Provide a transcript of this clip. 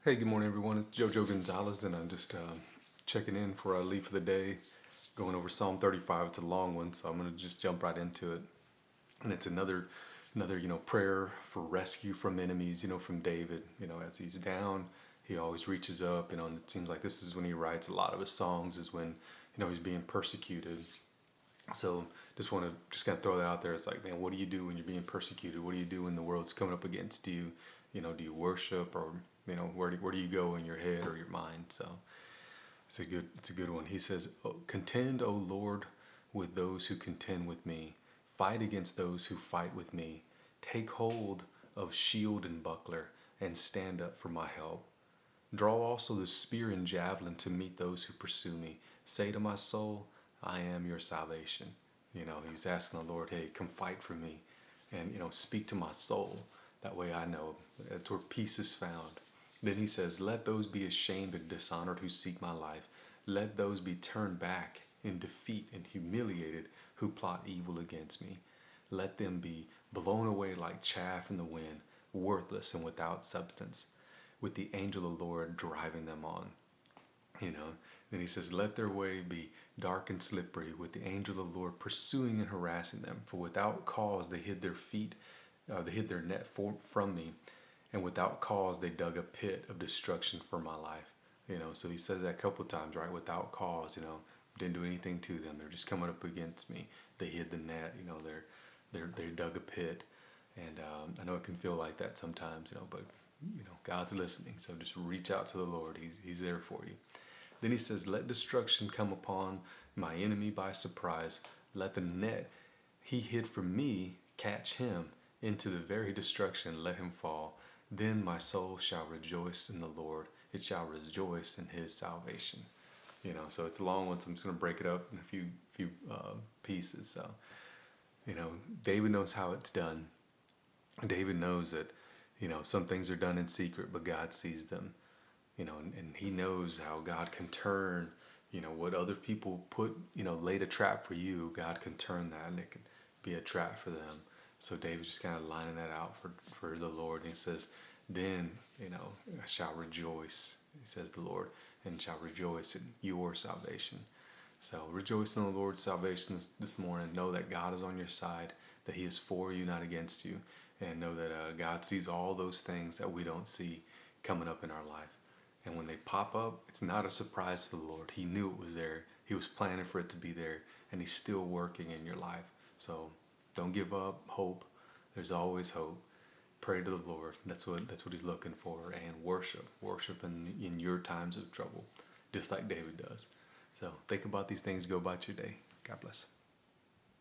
Hey, good morning, everyone. It's Jojo Gonzalez, and I'm just checking in for our lead for the day, going over Psalm 35. It's a long one, so I'm going to just jump right into it. And it's another prayer for rescue from enemies. From David. As he's down, he always reaches up. And it seems like this is when he writes a lot of his songs. Is when he's being persecuted. So just want to just kind of throw that out there. It's like, man, what do you do when you're being persecuted? What do you do when the world's coming up against you? Do you worship, or where do you go in your head or your mind? So it's a good one. He says, oh, "Contend, O Lord, with those who contend with me. Fight against those who fight with me. Take hold of shield and buckler, and stand up for my help. Draw also the spear and javelin to meet those who pursue me. Say to my soul, I am your salvation." He's asking the Lord, hey, come fight for me, and speak to my soul. That way I know that's where peace is found. Then he says, "Let those be ashamed and dishonored who seek my life. Let those be turned back in defeat and humiliated who plot evil against me. Let them be blown away like chaff in the wind, worthless and without substance, with the angel of the Lord driving them on." you know then he says, "Let their way be dark and slippery, with the angel of the Lord pursuing and harassing them. For without cause they hid their feet, they hid their net from me, and without cause they dug a pit of destruction for my life." So he says that a couple of times, right? Without cause, didn't do anything to them. They're just coming up against me. They hid the net. They dug a pit, and I know it can feel like that sometimes, but God's listening. So just reach out to the Lord. He's there for you. Then he says, "Let destruction come upon my enemy by surprise. Let the net he hid from me catch him. Into the very destruction let him fall. Then my soul shall rejoice in the Lord. It shall rejoice in his salvation." So it's a long one, so I'm just going to break it up in a few pieces. So, David knows how it's done. David knows that, some things are done in secret, but God sees them. And he knows how God can turn, what other people laid a trap for you. God can turn that, and it can be a trap for them. So David's just kind of lining that out for the Lord. And he says, "Then, I shall rejoice," he says, "the Lord, and shall rejoice in your salvation." So rejoice in the Lord's salvation this morning. Know that God is on your side, that he is for you, not against you. And know that God sees all those things that we don't see coming up in our life. And when they pop up, it's not a surprise to the Lord. He knew it was there. He was planning for it to be there, and he's still working in your life. So don't give up. Hope. There's always hope. Pray to the Lord. That's what he's looking for. And worship in your times of trouble, just like David does. So think about these things. Go about your day. God bless.